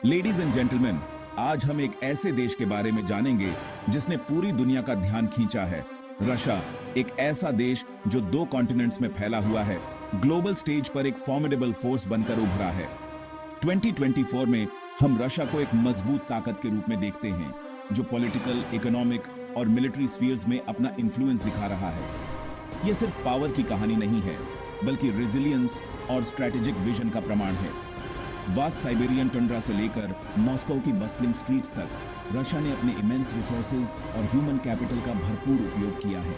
Ladies and gentleman, आज हम एक ऐसे देश के बारे में जानेंगे जिसने पूरी दुनिया का ध्यान खींचा है। रशिया, एक ऐसा देश जो 2 कॉन्टिनेंट्स में फैला हुआ है, ग्लोबल स्टेज पर एक फॉर्मिडेबल फोर्स बनकर उभरा है। 2024 में हम रशिया को एक मजबूत ताकत के रूप में देखते हैं, जो पॉलिटिकल, इकोनॉमिक और मिलिट्री स्फीयर्स में अपना इन्फ्लुएंस दिखा रहा है। यह सिर्फ पावर की कहानी नहीं है, बल्कि रेजिलियंस और स्ट्रैटेजिक विजन का प्रमाण है। वास्ट साइबेरियन टंड्रा से लेकर मॉस्को की बस्लिंग स्ट्रीट्स तक रशिया ने अपने इमेंस रिसोर्सेज और ह्यूमन कैपिटल का भरपूर उपयोग किया है।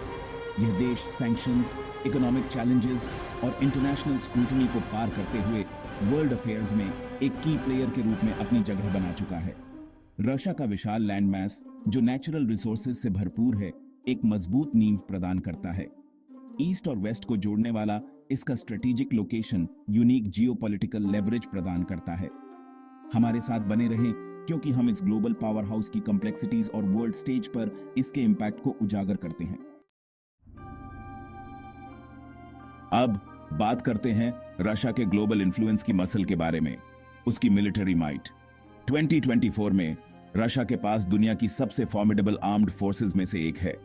यह देश सैंक्शंस, इकोनॉमिक चैलेंजेस और इंटरनेशनल स्क्रूटनी को पार करते हुए वर्ल्ड अफेयर्स में एक की प्लेयर के रूप में अपनी जगह बना चुका है। रशिया का विशाल लैंड मैस, जो नेचुरल रिसोर्सेज से भरपूर है, एक मजबूत नींव प्रदान करता है। ईस्ट और वेस्ट को जोड़ने वाला इसका strategic location unique geopolitical leverage प्रदान करता है। हमारे साथ बने रहें, क्योंकि हम इस ग्लोबल पावर हाउस की कॉम्प्लेक्सिटीज और वर्ल्ड स्टेज पर इसके इंपैक्ट को उजागर करते हैं। अब बात करते हैं रशिया के ग्लोबल इन्फ्लुएंस की मसल के बारे में, उसकी मिलिट्री माइट। 2024 में रशिया के पास दुनिया की सबसे फॉर्मिडेबल आर्म्ड फोर्सेस में से एक है।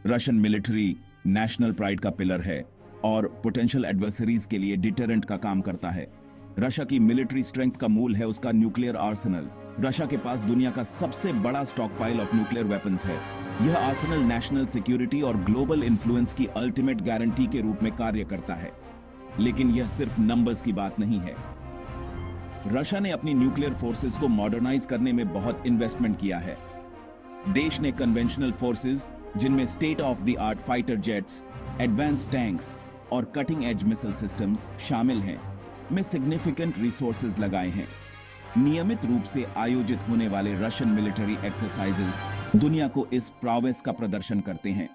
रशियन मिलिट्री नेशनल प्राइड का पिलर है और पोटेंशियल एडवर्सरीज के लिए डिटरेंट का काम करता है। रशिया की मिलिट्री स्ट्रेंथ का मूल है उसका न्यूक्लियर आर्सेनल। रशिया के पास दुनिया का सबसे बड़ा स्टॉकपाइल ऑफ न्यूक्लियर वेपन्स है। यह आर्सेनल नेशनल सिक्योरिटी और ग्लोबल इन्फ्लुएंस की अल्टीमेट गारंटी के रूप में कार्य करता है। लेकिन यह सिर्फ नंबर्स की बात नहीं है। रशिया ने अपनी न्यूक्लियर फोर्सेस को मॉडर्नाइज करने में बहुत इन्वेस्टमेंट किया है। देश ने कन्वेंशनल फोर्सेस, जिनमें state of the art fighter jets, advance tanks और कटिंग एज मिसाइल सिस्टम्स शामिल हैं, में सिग्निफिकेंट रिसोर्सेज लगाए हैं। नियमित रूप से आयोजित होने वाले रशियन मिलिट्री एक्सरसाइजेज दुनिया को इस प्रोवेस का प्रदर्शन करते हैं।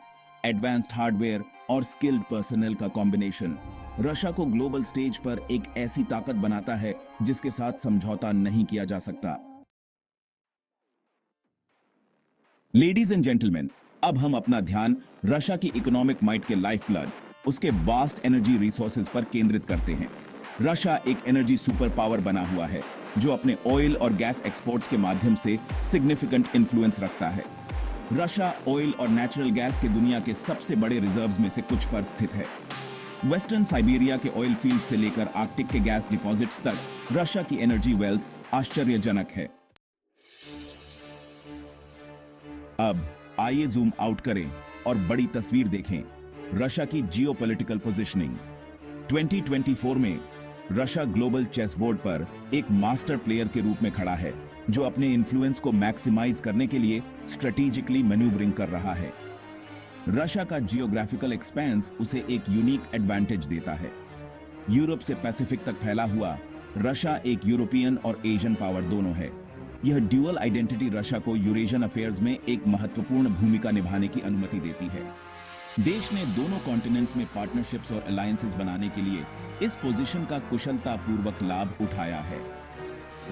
एडवांस्ड हार्डवेयर और स्किल्ड पर्सनल का कॉम्बिनेशन रशिया को ग्लोबल स्टेज पर एक ऐसी ताकत बनाता है जिसके साथ समझौता नहीं किया जा सकता। लेडीज एंड जेंटलमैन, अब हम अपना ध्यान रशिया की इकोनॉमिक माइट के लाइफ ब्लड, उसके वास्ट एनर्जी रिसोर्सेज पर केंद्रित करते हैं। रशिया एक एनर्जी सुपर पावर बना हुआ है, जो अपने ऑयल और गैस एक्सपोर्ट्स के माध्यम से सिग्निफिकेंट इन्फ्लुएंस रखता है। रशिया ऑयल और नेचुरल गैस के दुनिया के सबसे बड़े रिजर्व्स में से कुछ पर स्थित है। वेस्टर्न साइबेरिया के ऑयल फील्ड से लेकर आर्कटिक के गैस डिपॉजिट्स तक रशिया की एनर्जी वेल्थ आश्चर्यजनक है। अब आइए जूम आउट करें और बड़ी तस्वीर देखें, रशिया की जियोपॉलिटिकल पोजीशनिंग। 2024 में रशिया ग्लोबल चेस बोर्ड पर एक मास्टर प्लेयर के रूप में खड़ा है, जो अपने इन्फ्लुएंस को मैक्सिमाइज करने के लिए स्ट्रेटेजिकली मैन्यूवरिंग कर रहा है। रशिया का जियोग्राफिकल एक्सपेंस उसे एक यूनिक एडवांटेज देता है। यूरोप से पैसिफिक तक फैला हुआ रशिया एक यूरोपियन और एशियन पावर दोनों है। यह ड्यूअल आइडेंटिटी रशिया को यूरेशियन अफेयर्स में एक महत्वपूर्ण भूमिका निभाने की अनुमति देती है। देश ने दोनों कॉन्टिनेंट्स में पार्टनरशिप्स और अलायंसेस बनाने के लिए इस पोजीशन का कुशलतापूर्वक लाभ उठाया है।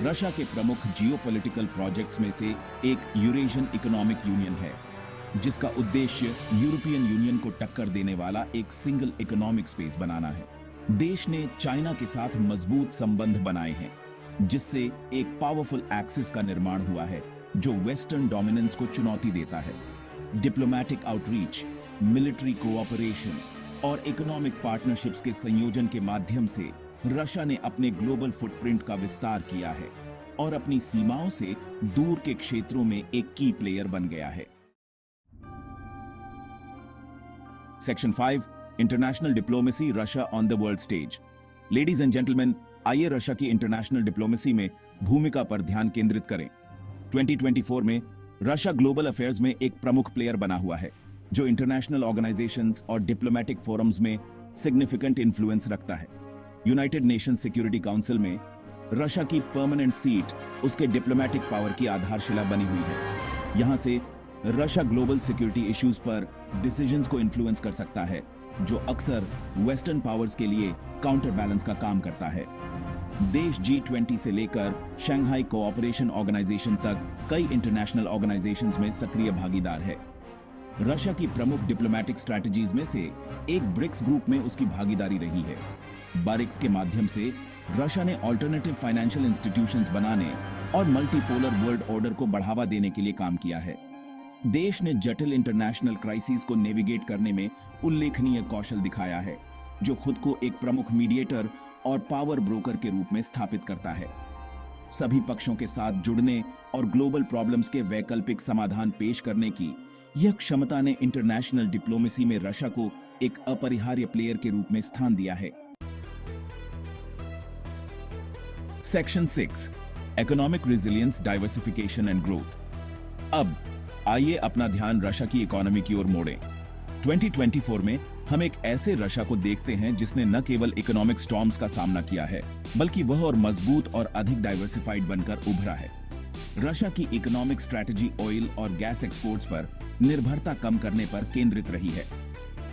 रशिया के प्रमुख जियोपॉलिटिकल प्रोजेक्ट्स में से एक यूरेशियन इकोनॉमिक यूनियन है, जिसका उद्देश्य यूरोपियन यूनियन को टक्कर देने वाला एक सिंगल इकोनॉमिक स्पेस बनाना है। देश ने चाइना के साथ मजबूत संबंध बनाए हैं, जिससे एक पावरफुल एक्सिस का निर्माण हुआ है, जो वेस्टर्न डोमिनेंस को चुनौती देता है। डिप्लोमैटिक आउटरीच, मिलिट्री कोऑपरेशन और इकोनॉमिक पार्टनरशिप्स के संयोजन के माध्यम से रशिया ने अपने ग्लोबल फुटप्रिंट का विस्तार किया है और अपनी सीमाओं से दूर के क्षेत्रों में एक की प्लेयर बन गया है। Section 5, international diplomacy, Russia on the world stage. Ladies and gentleman, आइए रशिया की इंटरनेशनल डिप्लोमेसी में भूमिका पर ध्यान केंद्रित करें। 2024 में रशिया ग्लोबल अफेयर्स में एक प्रमुख प्लेयर बना हुआ है, जो इंटरनेशनल ऑर्गेनाइजेशंस और डिप्लोमेटिक फोरम्स में सिग्निफिकेंट इन्फ्लुएंस रखता है। यूनाइटेड नेशंस सिक्योरिटी काउंसिल में रशिया की परमानेंट सीट उसके डिप्लोमेटिक पावर की आधारशिला बनी हुई है। यहां से रशिया ग्लोबल सिक्योरिटी इश्यूज पर डिसीजंस को इन्फ्लुएंस कर सकता है, जो अक्सर वेस्टर्न पावर्स के लिए काउंटर बैलेंस का काम करता है। देश G20 से लेकर शंघाई कोऑपरेशन ऑर्गेनाइजेशन तक कई इंटरनेशनल ऑर्गेनाइजेशंस में सक्रिय भागीदार है। रशिया की प्रमुख डिप्लोमैटिक स्ट्रैटेजीज में से एक ब्रिक्स ग्रुप में उसकी भागीदारी रही है। बारिक्स के माध्यम से रशिया ने ऑल्टरनेटिव फाइनेंशियल इंस्टीट्यूशंस बनाने और मल्टीपोलर वर्ल्ड ऑर्डर को बढ़ावा देने के लिए काम किया है। देश ने जटिल इंटरनेशनल क्राइसिस को नेविगेट करने में उल्लेखनीय कौशल दिखाया है, जो खुद को एक प्रमुख मीडिएटर और पावर ब्रोकर के रूप में स्थापित करता है। सभी पक्षों के साथ जुड़ने और ग्लोबल प्रॉब्लम्स के वैकल्पिक समाधान पेश करने की यह क्षमता ने इंटरनेशनल डिप्लोमेसी में रशिया को एक अपरिहार्य प्लेयर के रूप में स्थान दिया है। Section 6 economic resilience, diversification and growth. अब आइए अपना ध्यान रशिया की इकोनॉमी की ओर मोड़ें। 2024 में हम एक ऐसे रशिया को देखते हैं जिसने न केवल इकोनॉमिक स्टॉर्म्स का सामना किया है, बल्कि वह और मजबूत और अधिक डाइवर्सिफाइड बनकर उभरा है। रशिया की इकोनॉमिक स्ट्रैटेजी ऑयल और गैस एक्सपोर्ट्स पर निर्भरता कम करने पर केंद्रित रही है।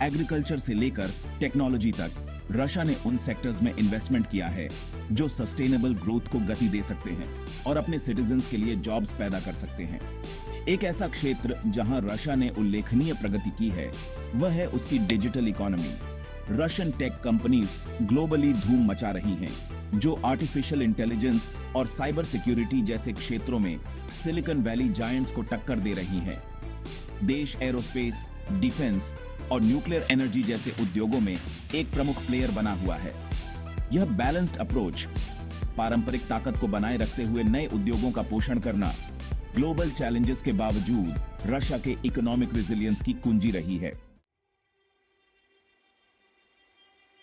एग्रीकल्चर से लेकर टेक्नोलॉजी तक रशिया ने उन सेक्टर्स में इन्वेस्टमेंट किया है जो सस्टेनेबल ग्रोथ को गति दे सकते हैं और अपने सिटीजन्स के लिए जॉब्स पैदा कर सकते हैं। एक ऐसा क्षेत्र जहां रशिया ने उल्लेखनीय प्रगति की है वह है उसकी digital economy. Russian tech companies globally धूम मचा रही हैं, जो आर्टिफिशियल इंटेलिजेंस और साइबर सिक्योरिटी जैसे क्षेत्रों में सिलिकॉन वैली जायंट्स को टक्कर दे रही हैं। देश एरोस्पेस, डिफेंस और न्यूक्लियर एनर्जी जैसे उद्योगों में एक प्रमुख प्लेयर बना हुआ है। यह बैलेंस्ड अप्रोच पारंपरिक ताकत को बनाए रखते हुए नए उद्योगों का पोषण करना ग्लोबल चैलेंजेस के बावजूद रशिया के इकोनॉमिक रेजिलियंस की कुंजी रही है।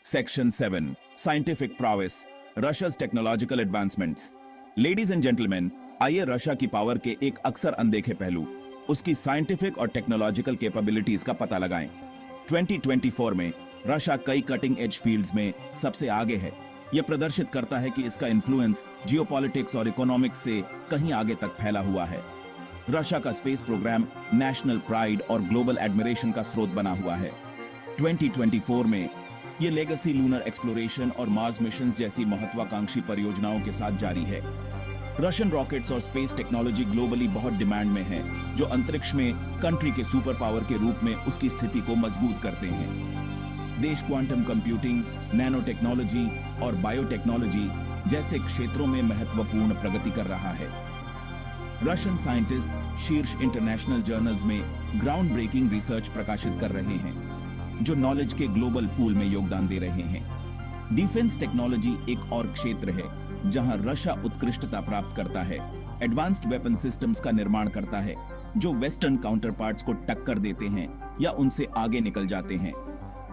Section 7 scientific prowess, Russia's technological advancements. Ladies and gentleman, आइए रशिया की पावर के एक अक्सर अनदेखे पहलू, उसकी साइंटिफिक और टेक्नोलॉजिकल कैपेबिलिटीज का पता लगाएं। 2024 में रशिया कई कटिंग एज फील्ड्स में सबसे आगे है। यह प्रदर्शित करता है कि इसका इन्फ्लुएंस जियोपॉलिटिक्स और इकोनॉमिक्स से कहीं आगे तक फैला हुआ है। रशिया का स्पेस प्रोग्राम नेशनल प्राइड और ग्लोबल एडमिरेशन का स्रोत बना हुआ है। 2024 में यह लेगेसी लूनर एक्सप्लोरेशन और मार्स मिशंस जैसी महत्वाकांक्षी परियोजनाओं के साथ जारी है। रशियन रॉकेट्स और स्पेस टेक्नोलॉजी ग्लोबली बहुत डिमांड में है, जो अंतरिक्ष में कंट्री के सुपर पावर के रूप में उसकी स्थिति को मजबूत करते हैं। देश क्वांटम कंप्यूटिंग, नैनो टेक्नोलॉजी और बायोटेक्नोलॉजी जैसे क्षेत्रों में महत्वपूर्ण प्रगति कर रहा है। रशियन साइंटिस्ट शीर्ष इंटरनेशनल जर्नल्स में ग्राउंड ब्रेकिंग रिसर्च प्रकाशित कर रहे हैं, जो नॉलेज के ग्लोबल पूल में योगदान दे रहे हैं। डिफेंस टेक्नोलॉजी एक और क्षेत्र है जहां रशिया उत्कृष्टता प्राप्त करता है। एडवांस्ड वेपन सिस्टम्स का निर्माण करता है, जो वेस्टर्न काउंटरपार्ट्स को टक्कर देते हैं या उनसे आगे निकल जाते हैं।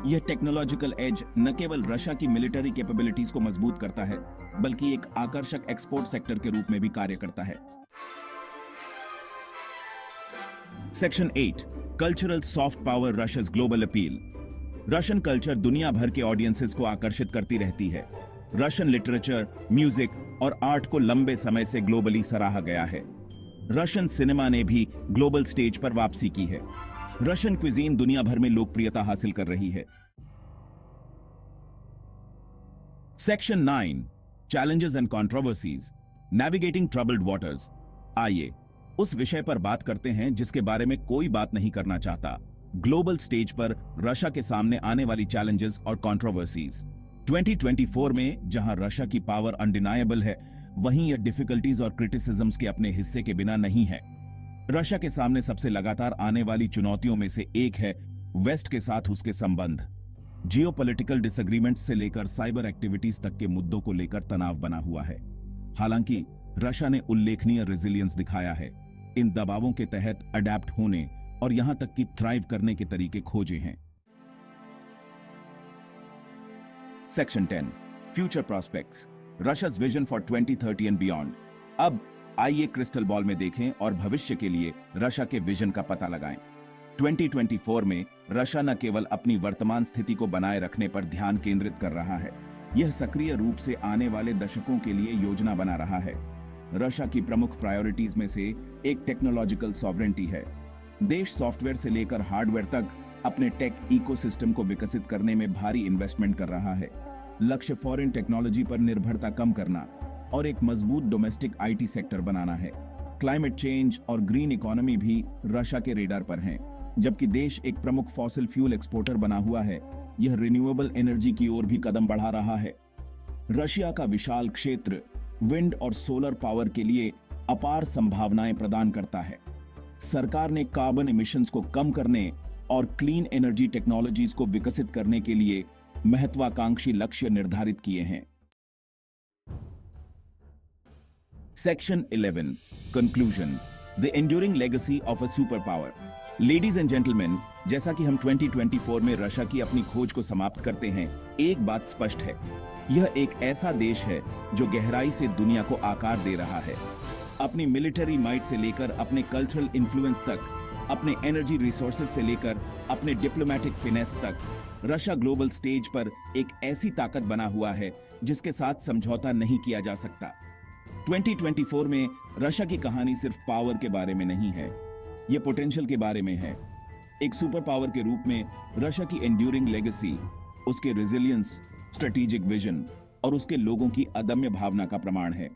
यह टेक्नोलॉजिकल एज न केवल रशिया की मिलिट्री कैपेबिलिटीज को मजबूत करता है, बल्कि एक आकर्षक एक्सपोर्ट सेक्टर के रूप में भी कार्य करता है। Section 8 cultural soft power, Russia's global appeal. Russian culture दुनिया भर के ऑडियंसेस को आकर्षित करती रहती है। रशियन लिटरेचर, म्यूजिक और आर्ट को लंबे समय से ग्लोबली सराहा गया है। रशियन सिनेमा ने भी ग्लोबल स्टेज पर वापसी की है। रशियन क्विजीन दुनिया भर में लोकप्रियता हासिल कर रही है। Section 9 challenges and controversies, navigating troubled waters. आइए उस विषय पर बात करते हैं जिसके बारे में कोई बात नहीं करना चाहता, ग्लोबल स्टेज पर रशिया के सामने आने वाली चैलेंजेस और कंट्रोवर्सीज। 2024 में जहां रशिया की पावर अनडिनायबल है, वहीं यह डिफिकल्टीज और क्रिटिसिज्म्स के अपने हिस्से के बिना नहीं है। रशिया के सामने सबसे लगातार आने वाली चुनौतियों में से एक है वेस्ट के साथ उसके संबंध। जियोपॉलिटिकल डिसएग्रीमेंट्स से लेकर साइबर एक्टिविटीज तक के मुद्दों को लेकर तनाव बना हुआ है। हालांकि रशिया ने उल्लेखनीय रेजिलियंस दिखाया है, इन दबावों के तहत अडेप्ट होने और यहां तक कि थ्राइव करने के तरीके खोजे हैं। Section 10 future prospects, Russia's vision for 2030 and beyond. अब आइए क्रिस्टल बॉल में देखें और भविष्य के लिए रशिया के विजन का पता लगाएं। 2024 में रशिया न केवल अपनी वर्तमान स्थिति को बनाए रखने पर ध्यान केंद्रित कर रहा है, यह सक्रिय रूप से आने वाले दशकों के लिए योजना बना रहा है। रशिया की प्रमुख प्रायोरिटीज में से एक टेक्नोलॉजिकल सॉवरेंटी है। देश सॉफ्टवेयर से लेकर हार्डवेयर तक अपने टेक इकोसिस्टम को विकसित करने में भारी इन्वेस्टमेंट कर रहा है। लक्ष्य फॉरेन टेक्नोलॉजी पर निर्भरता कम करना और एक मजबूत डोमेस्टिक आईटी सेक्टर बनाना है। क्लाइमेट चेंज और ग्रीन इकोनॉमी भी रशिया के रेडार पर हैं। जबकि देश एक प्रमुख फॉसिल फ्यूल एक्सपोर्टर बना हुआ है, यह रिन्यूएबल एनर्जी की ओर भी कदम बढ़ा रहा है। रशिया का विशाल क्षेत्र विंड और सोलर पावर के लिए अपार संभावनाएं प्रदान करता है। सरकार ने कार्बन एमिशंस को कम करने और क्लीन एनर्जी टेक्नोलॉजीज को विकसित करने के लिए महत्वाकांक्षी लक्ष्य निर्धारित किए हैं। Section 11 conclusion, the enduring legacy of a super power. Ladies and gentleman, जैसा कि हम 2024 में रशिया की अपनी खोज को समाप्त करते हैं, एक बात स्पष्ट है, यह एक ऐसा देश है जो गहराई से दुनिया को आकार दे रहा है। अपनी मिलिट्री माइट से लेकर अपने कल्चरल इन्फ्लुएंस तक, अपने एनर्जी रिसोर्सेज से लेकर अपने डिप्लोमेटिक फिनेस तक, रशिया ग्लोबल स्टेज पर एक ऐसी ताकत बना हुआ है जिसके साथ समझौता नहीं किया जा सकता। 2024 में रशिया की कहानी सिर्फ पावर के बारे में नहीं है, यह पोटेंशियल के बारे में है। एक सुपर पावर के रूप में रशिया की एंड्यूरिंग लेगेसी, उसके रेजिलियंस, स्ट्रेटेजिक विजन और उसके लोगों की अदम्य भावना का प्रमाण है।